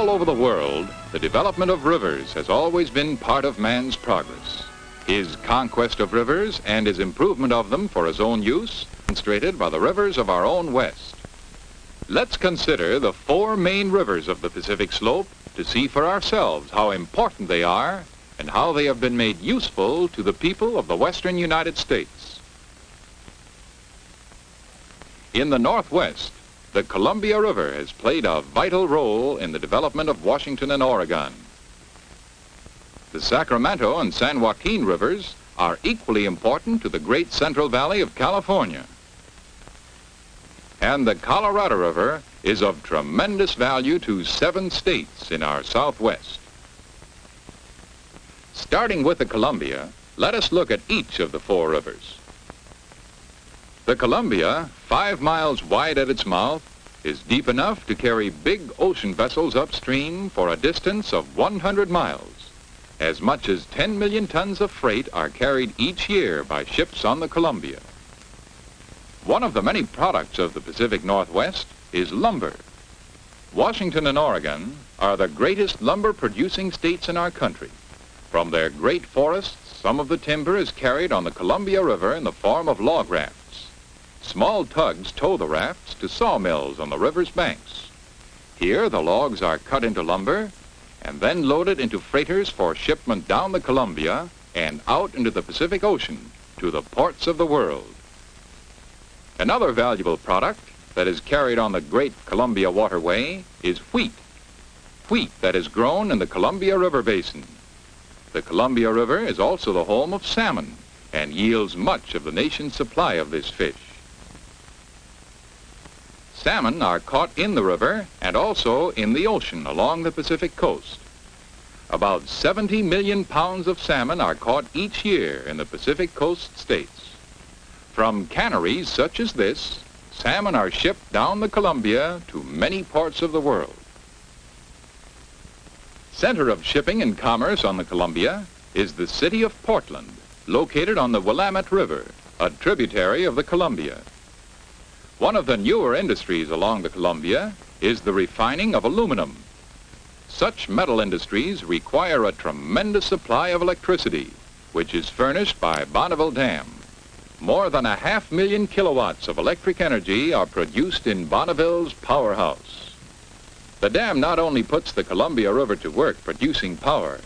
All over the world, the development of rivers has always been part of man's progress. His conquest of rivers and his improvement of them for his own use, demonstrated by the rivers of our own West. Let's consider the 4 main rivers of the Pacific Slope to see for ourselves how important they are and how they have been made useful to the people of the western United States. In the Northwest, the Columbia River has played a vital role in the development of Washington and Oregon. The Sacramento and San Joaquin rivers are equally important to the great Central Valley of California. And the Colorado River is of tremendous value to 7 states in our Southwest. Starting with the Columbia, let us look at each of the 4 rivers. The Columbia, 5 miles wide at its mouth, is deep enough to carry big ocean vessels upstream for a distance of 100 miles. As much as 10 million tons of freight are carried each year by ships on the Columbia. One of the many products of the Pacific Northwest is lumber. Washington and Oregon are the greatest lumber-producing states in our country. From their great forests, some of the timber is carried on the Columbia River in the form of log rafts. Small tugs tow the rafts to sawmills on the river's banks. Here, the logs are cut into lumber and then loaded into freighters for shipment down the Columbia and out into the Pacific Ocean to the ports of the world. Another valuable product that is carried on the great Columbia Waterway is wheat. Wheat that is grown in the Columbia River Basin. The Columbia River is also the home of salmon and yields much of the nation's supply of this fish. Salmon are caught in the river and also in the ocean along the Pacific coast. About 70 million pounds of salmon are caught each year in the Pacific coast states. From canneries such as this, salmon are shipped down the Columbia to many parts of the world. Center of shipping and commerce on the Columbia is the city of Portland, located on the Willamette River, a tributary of the Columbia. One of the newer industries along the Columbia is the refining of aluminum. Such metal industries require a tremendous supply of electricity, which is furnished by Bonneville Dam. More than 500,000 kilowatts of electric energy are produced in Bonneville's powerhouse. The dam not only puts the Columbia River to work producing power,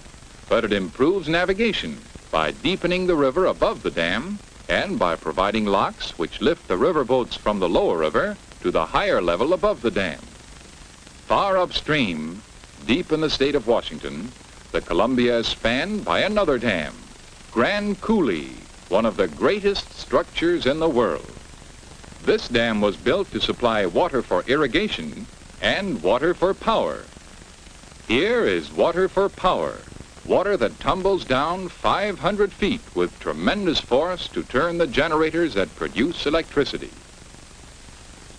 but it improves navigation by deepening the river above the dam and by providing locks which lift the river boats from the lower river to the higher level above the dam. Far upstream, deep in the state of Washington, the Columbia is spanned by another dam, Grand Coulee, one of the greatest structures in the world. This dam was built to supply water for irrigation and water for power. Here is water for power. Water that tumbles down 500 feet with tremendous force to turn the generators that produce electricity.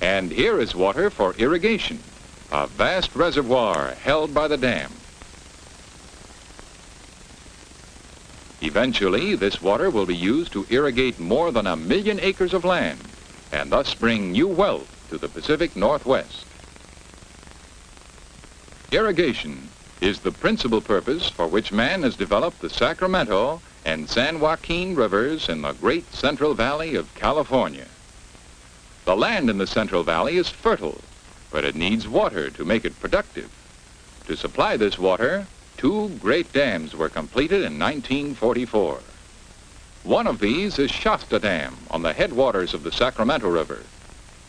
And here is water for irrigation, a vast reservoir held by the dam. Eventually, this water will be used to irrigate more than 1 million acres of land and thus bring new wealth to the Pacific Northwest. Irrigation is the principal purpose for which man has developed the Sacramento and San Joaquin rivers in the great Central Valley of California. The land in the Central Valley is fertile, but it needs water to make it productive. To supply this water, 2 great dams were completed in 1944. One of these is Shasta Dam on the headwaters of the Sacramento River.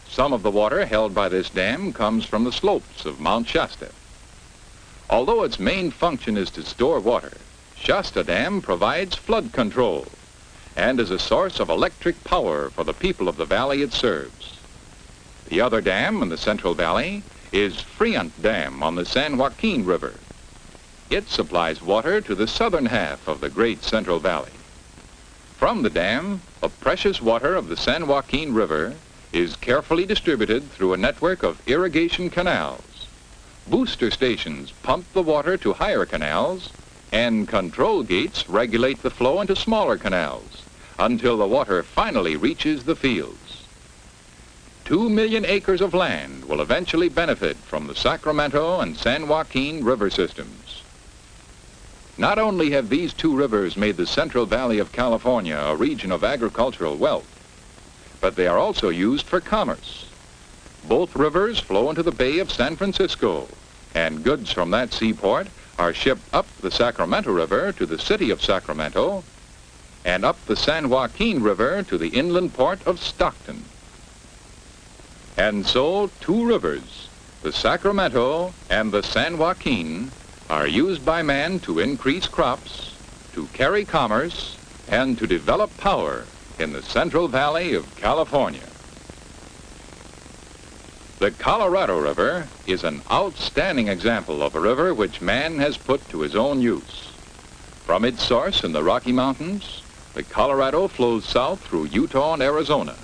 Some of the water held by this dam comes from the slopes of Mount Shasta. Although its main function is to store water, Shasta Dam provides flood control and is a source of electric power for the people of the valley it serves. The other dam in the Central Valley is Friant Dam on the San Joaquin River. It supplies water to the southern half of the great Central Valley. From the dam, the precious water of the San Joaquin River is carefully distributed through a network of irrigation canals. Booster stations pump the water to higher canals, and control gates regulate the flow into smaller canals until the water finally reaches the fields. 2 million acres of land will eventually benefit from the Sacramento and San Joaquin river systems. Not only have these two rivers made the Central Valley of California a region of agricultural wealth, but they are also used for commerce. Both rivers flow into the Bay of San Francisco, and goods from that seaport are shipped up the Sacramento River to the city of Sacramento and up the San Joaquin River to the inland port of Stockton. And so, two rivers, the Sacramento and the San Joaquin, are used by man to increase crops, to carry commerce, and to develop power in the Central Valley of California. The Colorado River is an outstanding example of a river which man has put to his own use. From its source in the Rocky Mountains, the Colorado flows south through Utah and Arizona.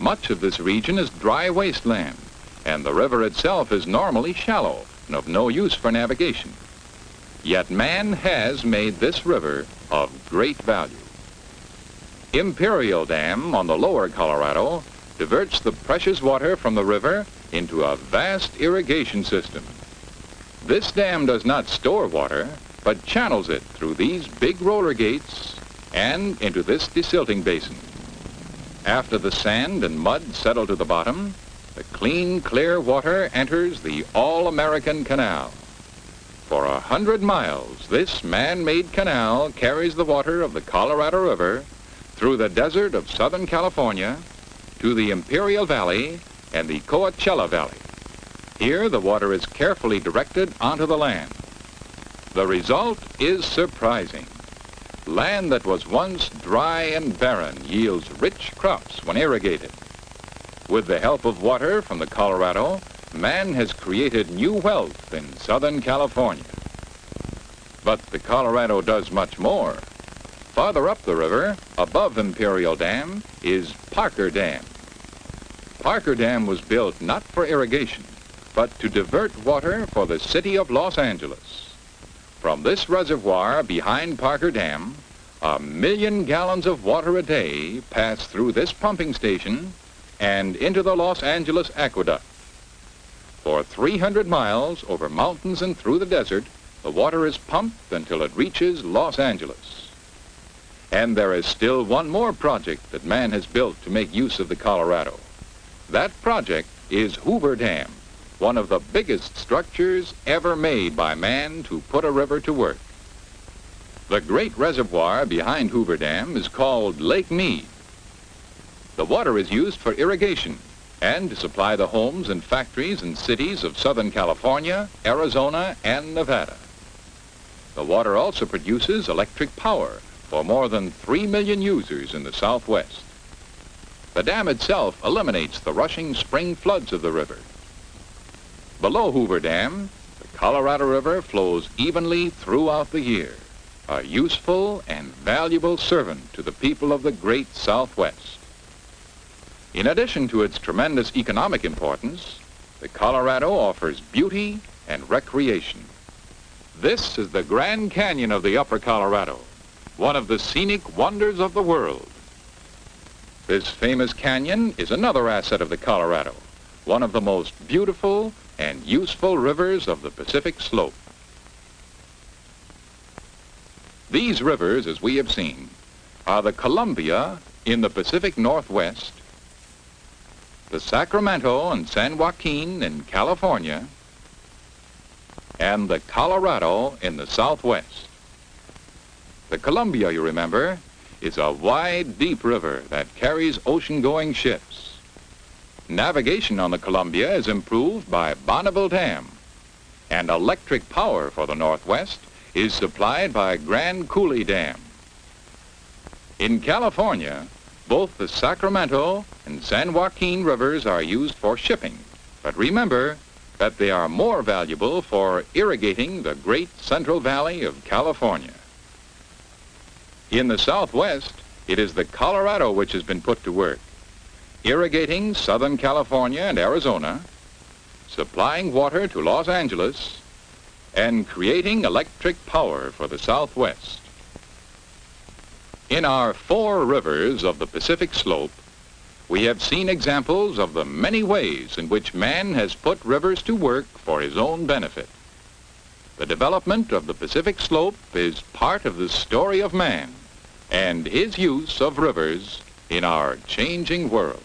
Much of this region is dry wasteland, and the river itself is normally shallow and of no use for navigation. Yet man has made this river of great value. Imperial Dam on the lower Colorado diverts the precious water from the river into a vast irrigation system. This dam does not store water, but channels it through these big roller gates and into this desilting basin. After the sand and mud settle to the bottom, the clean, clear water enters the All-American Canal. For 100 miles, this man-made canal carries the water of the Colorado River through the desert of Southern California to the Imperial Valley and the Coachella Valley. Here, the water is carefully directed onto the land. The result is surprising. Land that was once dry and barren yields rich crops when irrigated. With the help of water from the Colorado, man has created new wealth in Southern California. But the Colorado does much more. Farther up the river, above Imperial Dam, is Parker Dam. Parker Dam was built not for irrigation, but to divert water for the city of Los Angeles. From this reservoir behind Parker Dam, 1 million gallons of water a day pass through this pumping station and into the Los Angeles Aqueduct. For 300 miles over mountains and through the desert, the water is pumped until it reaches Los Angeles. And there is still one more project that man has built to make use of the Colorado. That project is Hoover Dam, one of the biggest structures ever made by man to put a river to work. The great reservoir behind Hoover Dam is called Lake Mead. The water is used for irrigation and to supply the homes and factories and cities of Southern California, Arizona, and Nevada. The water also produces electric power for more than 3 million users in the Southwest. The dam itself eliminates the rushing spring floods of the river. Below Hoover Dam, the Colorado River flows evenly throughout the year, a useful and valuable servant to the people of the great Southwest. In addition to its tremendous economic importance, the Colorado offers beauty and recreation. This is the Grand Canyon of the Upper Colorado, one of the scenic wonders of the world. This famous canyon is another asset of the Colorado, one of the most beautiful and useful rivers of the Pacific Slope. These rivers, as we have seen, are the Columbia in the Pacific Northwest, the Sacramento and San Joaquin in California, and the Colorado in the Southwest. The Columbia, you remember, is a wide, deep river that carries ocean-going ships. Navigation on the Columbia is improved by Bonneville Dam, and electric power for the Northwest is supplied by Grand Coulee Dam. In California, both the Sacramento and San Joaquin rivers are used for shipping, but remember that they are more valuable for irrigating the great Central Valley of California. In the Southwest, it is the Colorado which has been put to work, irrigating Southern California and Arizona, supplying water to Los Angeles, and creating electric power for the Southwest. In our 4 rivers of the Pacific Slope, we have seen examples of the many ways in which man has put rivers to work for his own benefit. The development of the Pacific Slope is part of the story of man and his use of rivers in our changing world.